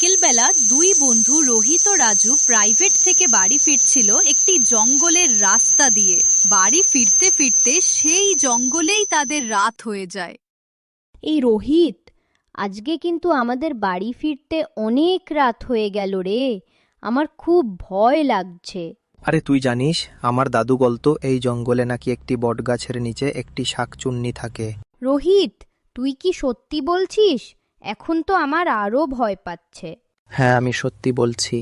বিকেলবেলা দুই বন্ধু রোহিত ও রাজু প্রাইভেট থেকে বাড়ি ফিরছিল একটি জঙ্গলের রাস্তা দিয়ে। বাড়ি ফিরতে ফিরতে সেই জঙ্গলেই তাদের রাত হয়ে যায়। এই রোহিত, আজকে কিন্তু আমাদের বাড়ি ফিরতে অনেক রাত হয়ে গেল রে। আমার খুব ভয় লাগছে। আরে তুই জানিস, আমার দাদু বলতো এই জঙ্গলে নাকি একটি বটগাছের নিচে একটি শাকচুন্নি থাকে। রোহিত, তুই কি সত্যি বলছিস? এখন তো আমার আরো ভয় পাচ্ছে। হ্যাঁ, আমি সত্যি বলছি।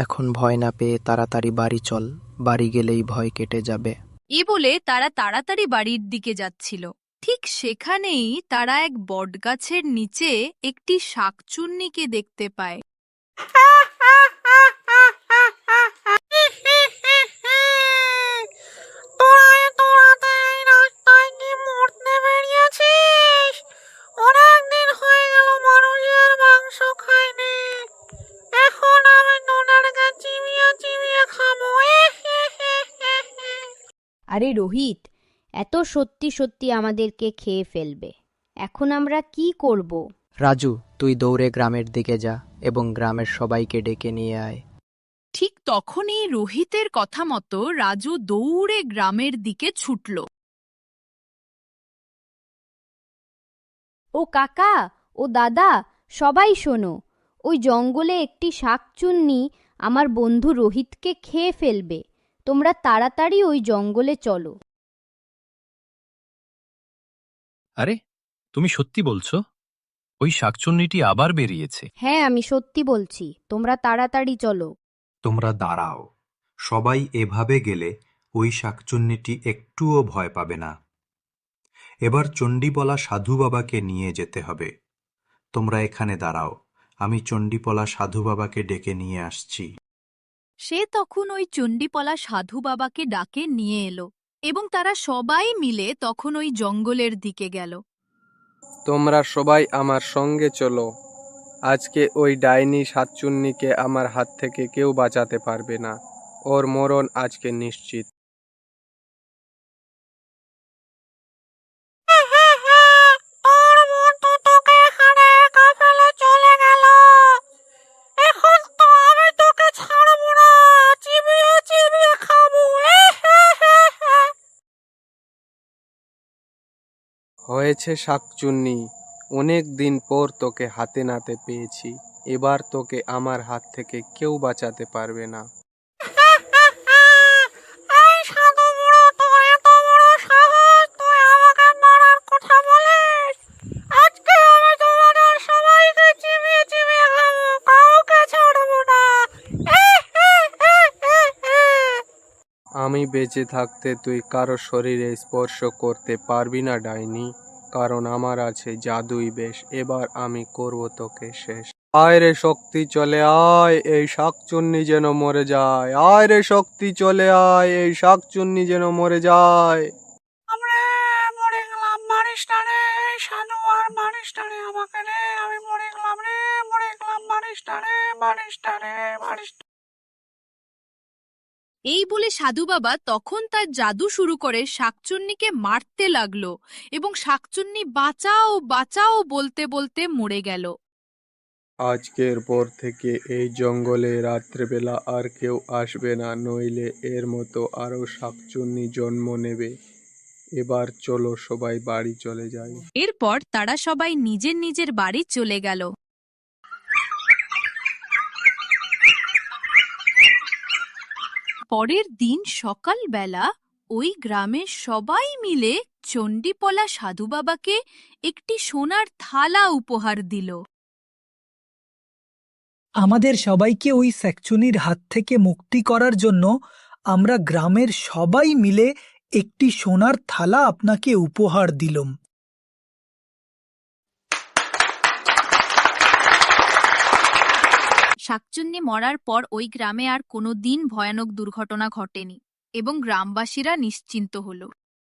এখন ভয় না পেয়ে তাড়াতাড়ি বাড়ি চল, বাড়ি গেলেই ভয় কেটে যাবে। এ বলে তারা তাড়াতাড়ি বাড়ির দিকে যাচ্ছিল। ঠিক সেখানেই তারা এক বটগাছের নিচে একটি শাকচুন্নিকে দেখতে পায়। আরে রোহিত, এত সত্যি সত্যি আমাদেরকে খেয়ে ফেলবে। এখন আমরা কি করব? রাজু, তুই দৌড়ে গ্রামের দিকে যা এবং গ্রামের সবাইকে ডেকে নিয়ে আয়। ঠিক তখনই রোহিতের কথা মতো রাজু দৌড়ে গ্রামের দিকে ছুটল। ও কাকা, ও দাদা, সবাই শোনো। ওই জঙ্গলে একটি শাকচুন্নি আমার বন্ধু রোহিতকে খেয়ে ফেলবে। তোমরা তাড়াতাড়ি ওই জঙ্গলে চলো। আরে, তুমি সত্যি বলছো? ওই শাকচুন্নিটি আবার বেরিয়েছে? হ্যাঁ, আমি সত্যি বলছি। তোমরা তাড়াতাড়ি চলো। তোমরা দাঁড়াও, সবাই এভাবে গেলে ওই শাকচুন্নিটি একটুও ভয় পাবে না। এবার চণ্ডীপলা সাধু বাবাকে নিয়ে যেতে হবে। তোমরা এখানে দাঁড়াও, আমি চণ্ডীপলা সাধু বাবাকে ডেকে নিয়ে আসছি। সে তখন ওই চণ্ডীপলা সাধু বাবাকে ডাকে নিয়ে এলো এবং তারা সবাই মিলে তখন ওই জঙ্গলের দিকে গেল। তোমরা সবাই আমার সঙ্গে চলো। আজকে ওই ডাইনি শাকচুন্নিকে আমার হাত থেকে কেউ বাঁচাতে পারবে না। ওর মরণ আজকে নিশ্চিত। হয়েছে শাকচুন্নি, অনেক দিন পর তোকে হাতে নাতে পেয়েছি। এবার তোকে আমার হাত থেকে কেউ বাঁচাতে পারবে না। আমি বেঁচে থাকতে তুই কারো শরীরে স্পর্শ করতে পারবি না ডাইনি, কারণ আমার আছে জাদুই বেশ। এবার আমি করব তোকে শেষ। আয় রে শক্তি, চলে আয়, এই শাকচুন্নি যেন মরে যায়। আয় রে শক্তি, চলে আয়, এই শাকচুন্নি যেন মরে যায়। এই বলে সাধু বাবা তখন তার জাদু শুরু করে শাকচুন্নিকে মারতে লাগলো এবং শাকচুন্নি বাঁচাও বাঁচাও বলতে বলতে মরে গেল। আজকের পর থেকে এই জঙ্গলে রাত্রেবেলা আর কেউ আসবে না, নইলে এর মতো আরো শাকচুন্নি জন্ম নেবে। এবার চলো সবাই বাড়ি চলে যাই। এরপর তারা সবাই নিজের নিজের বাড়ি চলে গেল। পরের দিন সকালবেলা ওই গ্রামের সবাই মিলে চণ্ডীপলা সাধু বাবাকে একটি সোনার থালা উপহার দিল। আমাদের সবাইকে ওই শাকচুন্নির হাত থেকে মুক্তি করার জন্য আমরা গ্রামের সবাই মিলে একটি সোনার থালা আপনাকে উপহার দিলাম। শাকচুন্নি মরার পর ওই গ্রামে আর কোনো দিন ভয়ানক দুর্ঘটনা ঘটেনি এবং গ্রামবাসীরা নিশ্চিন্ত হল।